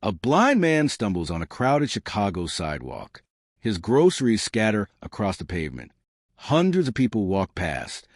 A blind man stumbles on a crowded Chicago sidewalk. His groceries scatter across the pavement. Hundreds of people walk past,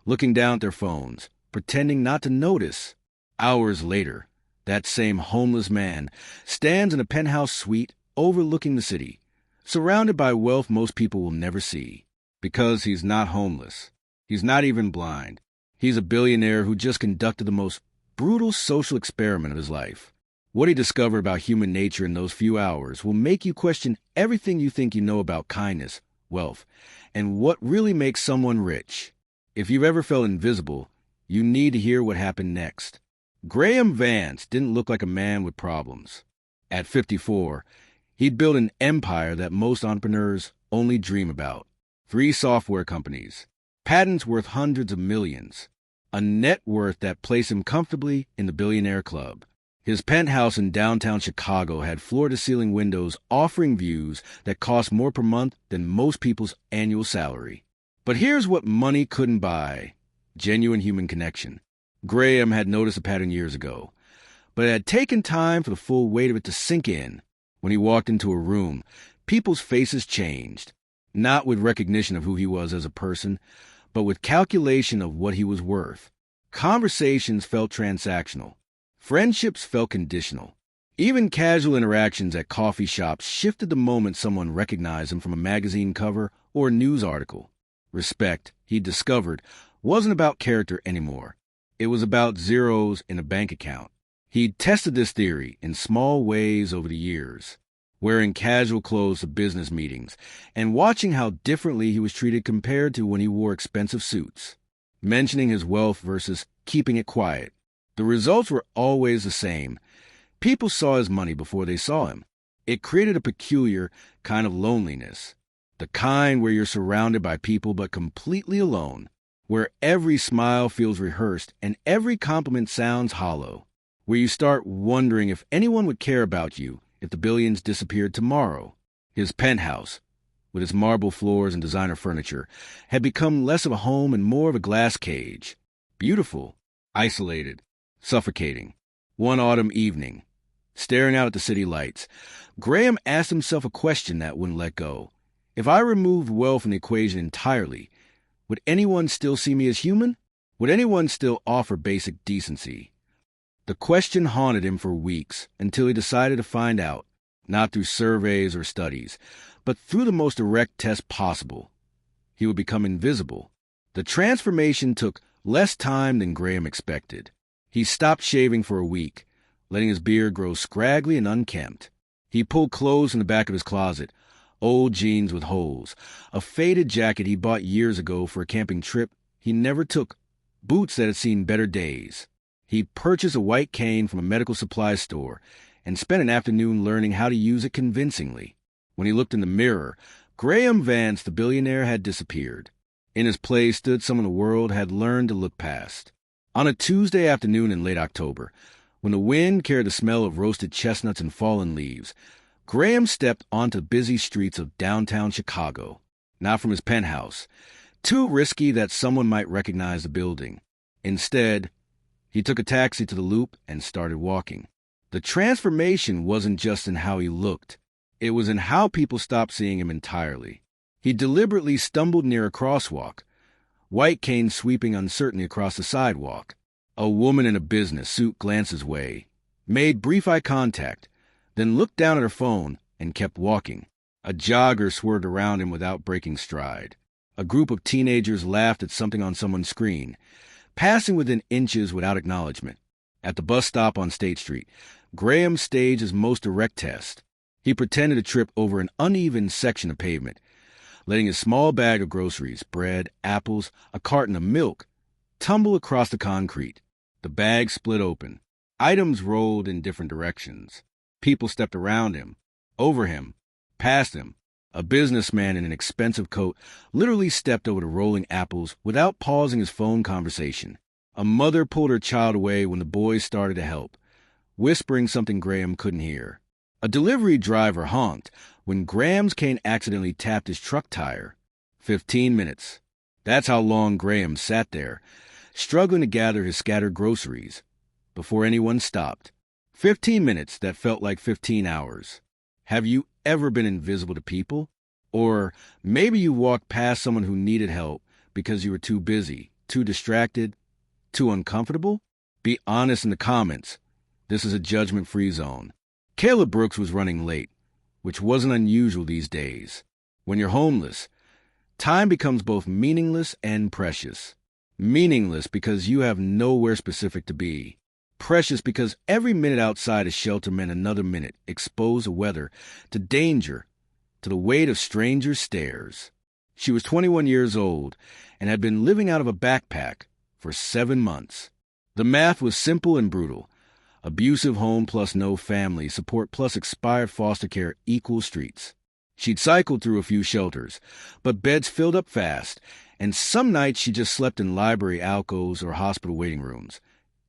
looking down at their phones, pretending not to notice. Hours later, that same homeless man stands in a penthouse suite overlooking the city, surrounded by wealth most people will never see. Because he's not homeless. He's not even blind. He's a billionaire who just conducted the most brutal social experiment of his life. What he discovered about human nature in those few hours will make you question everything you think you know about kindness, wealth, and what really makes someone rich. If you've ever felt invisible, you need to hear what happened next. Graham Vance didn't look like a man with problems. At 54, he'd built an empire that most entrepreneurs only dream about. 3 software companies, patents worth hundreds of millions, a net worth that placed him comfortably in the billionaire club. His penthouse in downtown Chicago had floor-to-ceiling windows offering views that cost more per month than most people's annual salary. But here's what money couldn't buy: genuine human connection. Graham had noticed a pattern years ago, but it had taken time for the full weight of it to sink in. When he walked into a room, people's faces changed, not with recognition of who he was as a person, but with calculation of what he was worth. Conversations felt transactional. Friendships felt conditional. Even casual interactions at coffee shops shifted the moment someone recognized him from a magazine cover or a news article. Respect, he discovered, wasn't about character anymore. It was about zeros in a bank account. He'd tested this theory in small ways over the years, wearing casual clothes to business meetings and watching how differently he was treated compared to when he wore expensive suits, mentioning his wealth versus keeping it quiet. The results were always the same. People saw his money before they saw him. It created a peculiar kind of loneliness, the kind where you're surrounded by people but completely alone, where every smile feels rehearsed and every compliment sounds hollow, where you start wondering if anyone would care about you if the billions disappeared tomorrow. His penthouse, with its marble floors and designer furniture, had become less of a home and more of a glass cage. Beautiful, isolated, suffocating. One autumn evening, staring out at the city lights, Graham asked himself a question that wouldn't let go. If I removed wealth from the equation entirely, would anyone still see me as human? Would anyone still offer basic decency? The question haunted him for weeks until he decided to find out, not through surveys or studies, but through the most direct test possible. He would become invisible. The transformation took less time than Graham expected. He stopped shaving for a week, letting his beard grow scraggly and unkempt. He pulled clothes from the back of his closet, old jeans with holes, a faded jacket he bought years ago for a camping trip he never took, boots that had seen better days. He purchased a white cane from a medical supply store and spent an afternoon learning how to use it convincingly. When he looked in the mirror, Graham Vance, the billionaire, had disappeared. In his place stood someone the world had learned to look past. On a Tuesday afternoon in late October, when the wind carried the smell of roasted chestnuts and fallen leaves, Graham stepped onto the busy streets of downtown Chicago, not from his penthouse, too risky that someone might recognize the building. Instead, he took a taxi to the Loop and started walking. The transformation wasn't just in how he looked. It was in how people stopped seeing him entirely. He deliberately stumbled near a crosswalk, white cane sweeping uncertainly across the sidewalk. A woman in a business suit glanced his way, made brief eye contact, then looked down at her phone and kept walking. A jogger swerved around him without breaking stride. A group of teenagers laughed at something on someone's screen, passing within inches without acknowledgement. At the bus stop on State Street, Graham staged his most direct test. He pretended to trip over an uneven section of pavement, letting his small bag of groceries, bread, apples, a carton of milk, tumble across the concrete. The bag split open. Items rolled in different directions. People stepped around him, over him, past him. A businessman in an expensive coat literally stepped over the rolling apples without pausing his phone conversation. A mother pulled her child away when the boys started to help, whispering something Graham couldn't hear. A delivery driver honked when Graham's cane accidentally tapped his truck tire. 15 minutes. That's how long Graham sat there, struggling to gather his scattered groceries, before anyone stopped. 15 minutes that felt like 15 hours. Have you ever been invisible to people? Or maybe you walked past someone who needed help because you were too busy, too distracted, too uncomfortable? Be honest in the comments. This is a judgment-free zone. Kayla Brooks was running late, which wasn't unusual these days. When you're homeless, time becomes both meaningless and precious. Meaningless because you have nowhere specific to be. Precious because every minute outside a shelter meant another minute exposed to weather, to danger, to the weight of strangers' stares. She was 21 years old and had been living out of a backpack for 7 months. The math was simple and brutal. Abusive home plus no family support plus expired foster care equals streets. She'd cycled through a few shelters, but beds filled up fast, and some nights she just slept in library alcoves or hospital waiting rooms,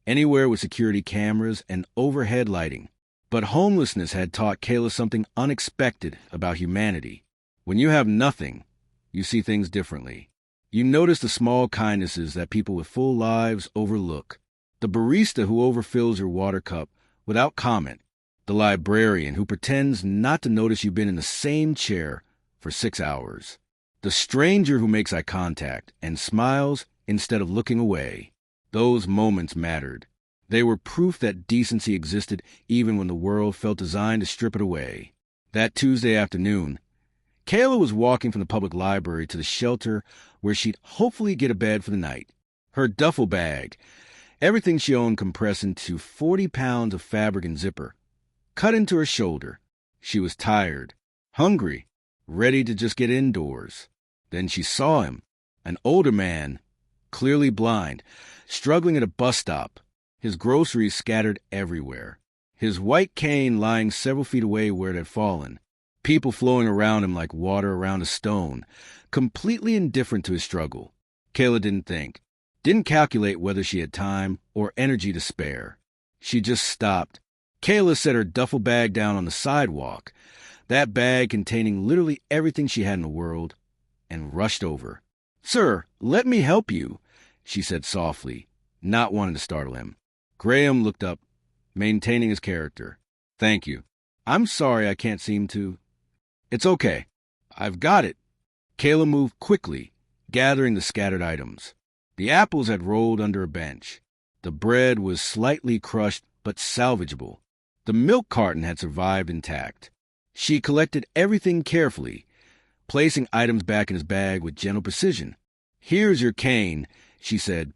anywhere with security cameras and overhead lighting. But homelessness had taught Kayla something unexpected about humanity. When you have nothing, you see things differently. You notice the small kindnesses that people with full lives overlook. The barista who overfills your water cup without comment. The librarian who pretends not to notice you've been in the same chair for 6 hours. The stranger who makes eye contact and smiles instead of looking away. Those moments mattered. They were proof that decency existed even when the world felt designed to strip it away. That Tuesday afternoon, Kayla was walking from the public library to the shelter where she'd hopefully get a bed for the night. Her duffel bag, everything she owned compressed into 40 pounds of fabric and zipper, cut into her shoulder. She was tired, hungry, ready to just get indoors. Then she saw him, an older man, clearly blind, struggling at a bus stop, his groceries scattered everywhere, his white cane lying several feet away where it had fallen, people flowing around him like water around a stone, completely indifferent to his struggle. Kayla didn't think, didn't calculate whether she had time or energy to spare. She just stopped. Kayla set her duffel bag down on the sidewalk, that bag containing literally everything she had in the world, and rushed over. "Sir, let me help you," she said softly, not wanting to startle him. Graham looked up, maintaining his character. "Thank you. I'm sorry I can't seem to—" "It's okay. I've got it." Kayla moved quickly, gathering the scattered items. The apples had rolled under a bench. The bread was slightly crushed but salvageable. The milk carton had survived intact. She collected everything carefully, placing items back in his bag with gentle precision. "Here's your cane," she said,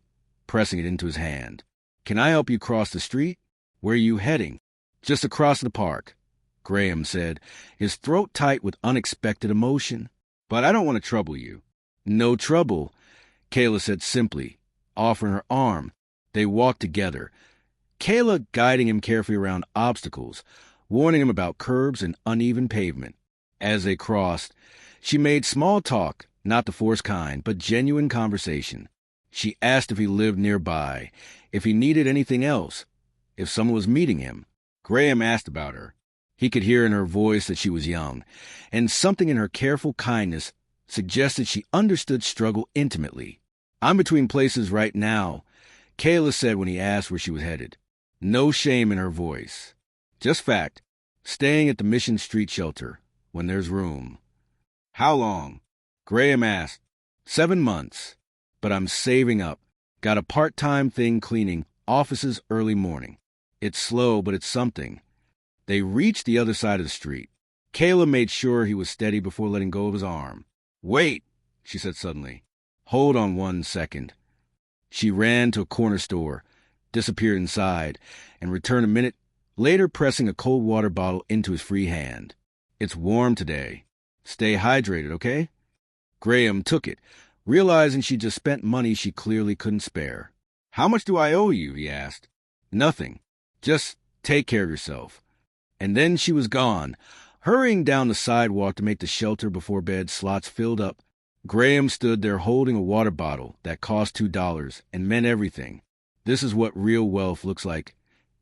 pressing it into his hand. "Can I help you cross the street? Where are you heading?" "Just across the park," Graham said, his throat tight with unexpected emotion. "But I don't want to trouble you." "No trouble," Kayla said simply, offering her arm. They walked together, Kayla guiding him carefully around obstacles, warning him about curbs and uneven pavement. As they crossed, she made small talk, not the forced kind, but genuine conversation. She asked if he lived nearby, if he needed anything else, if someone was meeting him. Graham asked about her. He could hear in her voice that she was young, and something in her careful kindness suggested she understood struggle intimately. "I'm between places right now," Kayla said when he asked where she was headed. No shame in her voice. Just fact. Staying at the Mission Street shelter, when there's room. "How long?" Graham asked. 7 months. But I'm saving up. Got a part-time thing cleaning offices early morning. It's slow, but it's something. They reached the other side of the street. Kayla made sure he was steady before letting go of his arm. "Wait," she said suddenly. "Hold on 1 second." She ran to a corner store, disappeared inside, and returned a minute later pressing a cold water bottle into his free hand. "It's warm today. Stay hydrated, okay?" Graham took it, realizing she just spent money she clearly couldn't spare. "How much do I owe you?" he asked. "Nothing. Just take care of yourself." And then she was gone, hurrying down the sidewalk to make the shelter before bed slots filled up. Graham stood there holding a water bottle that cost $2 and meant everything. This is what real wealth looks like.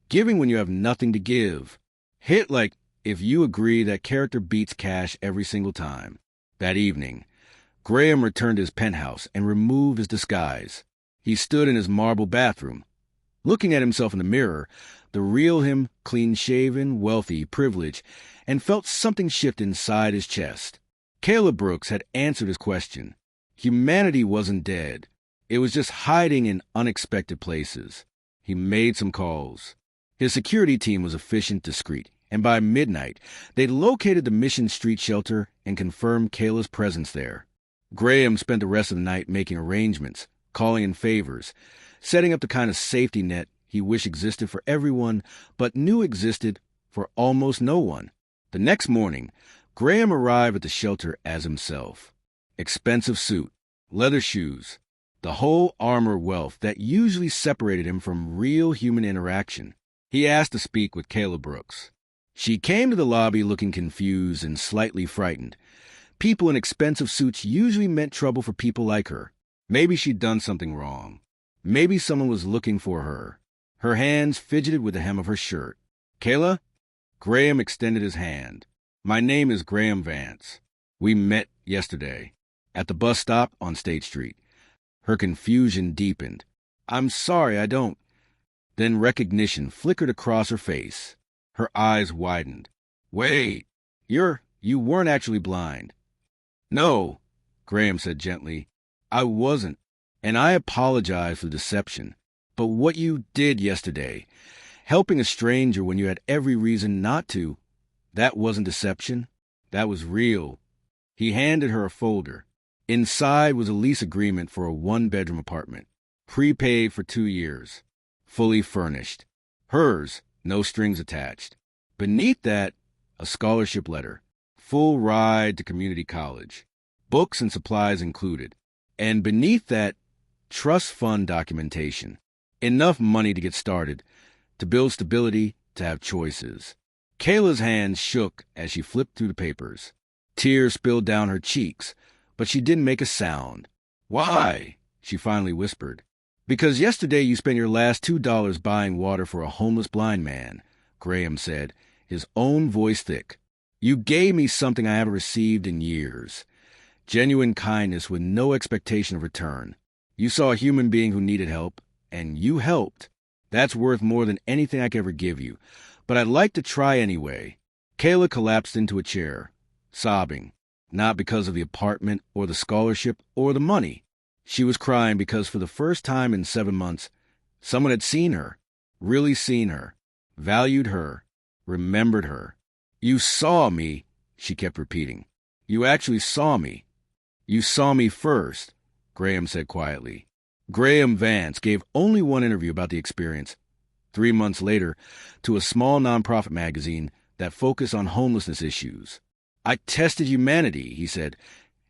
Giving when you have nothing to give. Hit like if you agree that character beats cash every single time. That evening, Graham returned to his penthouse and removed his disguise. He stood in his marble bathroom, looking at himself in the mirror, the real him, clean-shaven, wealthy, privileged, and felt something shift inside his chest. Caleb Brooks had answered his question. Humanity wasn't dead. It was just hiding in unexpected places. He made some calls. His security team was efficient, discreet, and by midnight, they'd located the Mission Street shelter and confirmed Kayla's presence there. Graham spent the rest of the night making arrangements, calling in favors, setting up the kind of safety net he wished existed for everyone, but knew existed for almost no one. The next morning, Graham arrived at the shelter as himself. Expensive suit, leather shoes, the whole armor wealth that usually separated him from real human interaction. He asked to speak with Kayla Brooks. She came to the lobby looking confused and slightly frightened. People in expensive suits usually meant trouble for people like her. Maybe she'd done something wrong. Maybe someone was looking for her. Her hands fidgeted with the hem of her shirt. Kayla? Graham extended his hand. My name is Graham Vance. We met yesterday at the bus stop on State Street. Her confusion deepened. I'm sorry, I don't. Then recognition flickered across her face. Her eyes widened. Wait, you weren't actually blind. No, Graham said gently. I wasn't, and I apologize for the deception. But what you did yesterday, helping a stranger when you had every reason not to, that wasn't deception. That was real. He handed her a folder. Inside was a lease agreement for a one-bedroom apartment, prepaid for 2 years, fully furnished. Hers, no strings attached. Beneath that, a scholarship letter, full ride to community college, books and supplies included. And beneath that, trust fund documentation, enough money to get started, to build stability, to have choices. Kayla's hands shook as she flipped through the papers. Tears spilled down her cheeks, but she didn't make a sound. Why? She finally whispered. Because yesterday you spent your last $2 buying water for a homeless blind man, Graham said, his own voice thick. You gave me something I haven't received in years. Genuine kindness with no expectation of return. You saw a human being who needed help, and you helped. That's worth more than anything I could ever give you. But I'd like to try anyway. Kayla collapsed into a chair, sobbing, not because of the apartment or the scholarship or the money. She was crying because for the first time in 7 months, someone had seen her, really seen her, valued her, remembered her. You saw me, she kept repeating. You actually saw me. You saw me first, Graham said quietly. Graham Vance gave only one interview about the experience, 3 months later, to a small nonprofit magazine that focused on homelessness issues. I tested humanity, he said,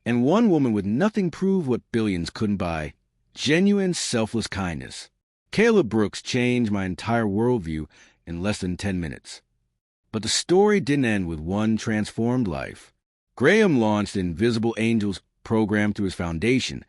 and one woman with nothing proved what billions couldn't buy. Genuine, selfless kindness. Caleb Brooks changed my entire worldview in less than 10 minutes. But the story didn't end with one transformed life. Graham launched the Invisible Angels program through his foundation,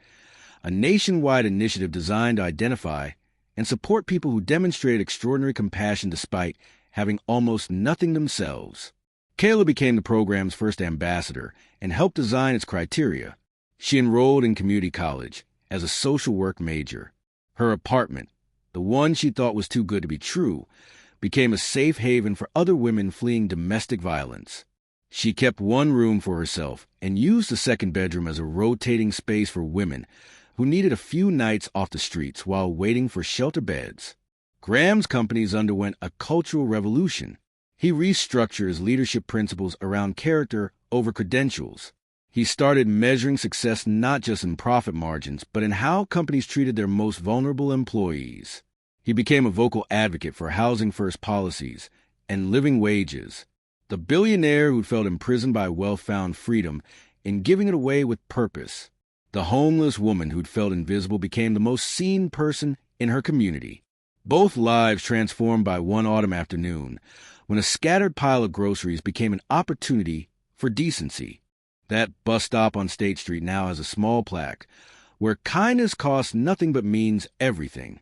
a nationwide initiative designed to identify and support people who demonstrate extraordinary compassion despite having almost nothing themselves. Kayla became the program's first ambassador and helped design its criteria. She enrolled in community college as a social work major. Her apartment, the one she thought was too good to be true, became a safe haven for other women fleeing domestic violence. She kept one room for herself and used the second bedroom as a rotating space for women who needed a few nights off the streets while waiting for shelter beds. Graham's companies underwent a cultural revolution. He restructured his leadership principles around character over credentials. He started measuring success not just in profit margins, but in how companies treated their most vulnerable employees. He became a vocal advocate for housing-first policies and living wages. The billionaire who felt imprisoned by wealth found freedom in giving it away with purpose. The homeless woman who'd felt invisible became the most seen person in her community. Both lives transformed by one autumn afternoon, when a scattered pile of groceries became an opportunity for decency. That bus stop on State Street now has a small plaque, where kindness costs nothing but means everything.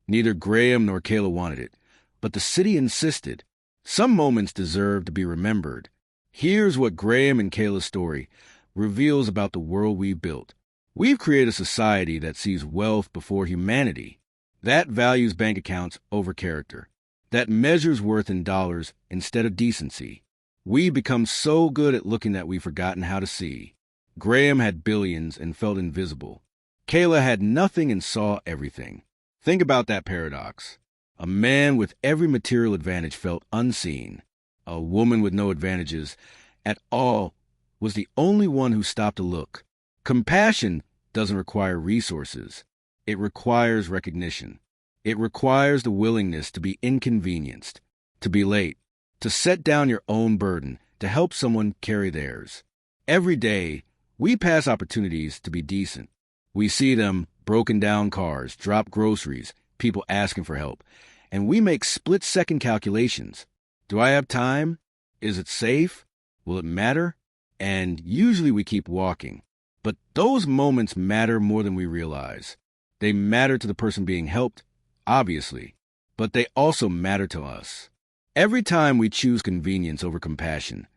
Neither Graham nor Kayla wanted it, but the city insisted. Some moments deserve to be remembered. Here's what Graham and Kayla's story reveals about the world we built. We've created a society that sees wealth before humanity. That values bank accounts over character. That measures worth in dollars instead of decency. We become so good at looking that we've forgotten how to see. Graham had billions and felt invisible. Kayla had nothing and saw everything. Think about that paradox. A man with every material advantage felt unseen. A woman with no advantages at all was the only one who stopped to look. Compassion doesn't require resources. It requires recognition. It requires the willingness to be inconvenienced, to be late, to set down your own burden, to help someone carry theirs. Every day, we pass opportunities to be decent. We see them, broken down cars, dropped groceries, people asking for help, and we make split-second calculations. Do I have time? Is it safe? Will it matter? And usually we keep walking. But those moments matter more than we realize. They matter to the person being helped, obviously, but they also matter to us. Every time we choose convenience over compassion,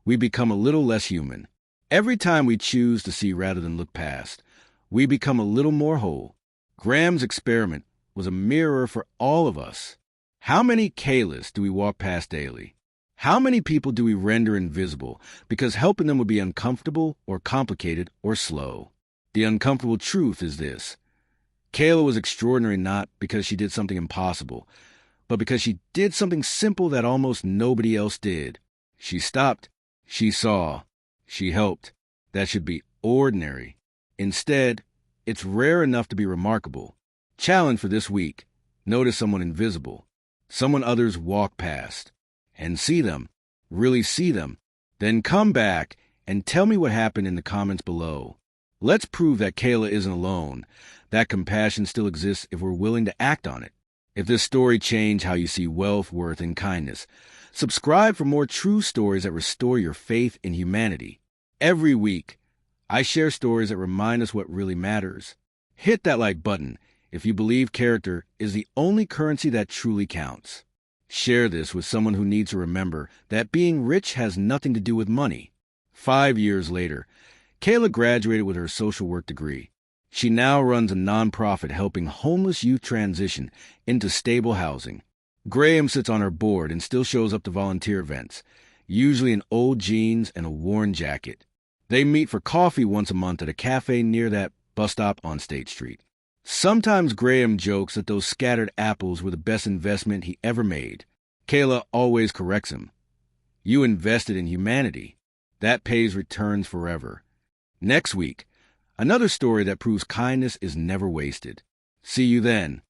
we become a little less human. Every time we choose to see rather than look past, we become a little more whole. Graham's experiment was a mirror for all of us. How many Kaylas do we walk past daily? How many people do we render invisible because helping them would be uncomfortable or complicated or slow? The uncomfortable truth is this. Kayla was extraordinary not because she did something impossible, but because she did something simple that almost nobody else did. She stopped. She saw. She helped. That should be ordinary. Instead, it's rare enough to be remarkable. Challenge for this week. Notice someone invisible. Someone others walk past. And see them. Really see them. Then come back and tell me what happened in the comments below. Let's prove that Kayla isn't alone. That compassion still exists if we're willing to act on it. If this story changed how you see wealth, worth, and kindness, subscribe for more true stories that restore your faith in humanity. Every week, I share stories that remind us what really matters. Hit that like button if you believe character is the only currency that truly counts. Share this with someone who needs to remember that being rich has nothing to do with money. 5 years later, Kayla graduated with her social work degree. She now runs a nonprofit helping homeless youth transition into stable housing. Graham sits on her board and still shows up to volunteer events, usually in old jeans and a worn jacket. They meet for coffee once a month at a cafe near that bus stop on State Street. Sometimes Graham jokes that those scattered apples were the best investment he ever made. Kayla always corrects him. You invested in humanity. That pays returns forever. Next week, another story that proves kindness is never wasted. See you then.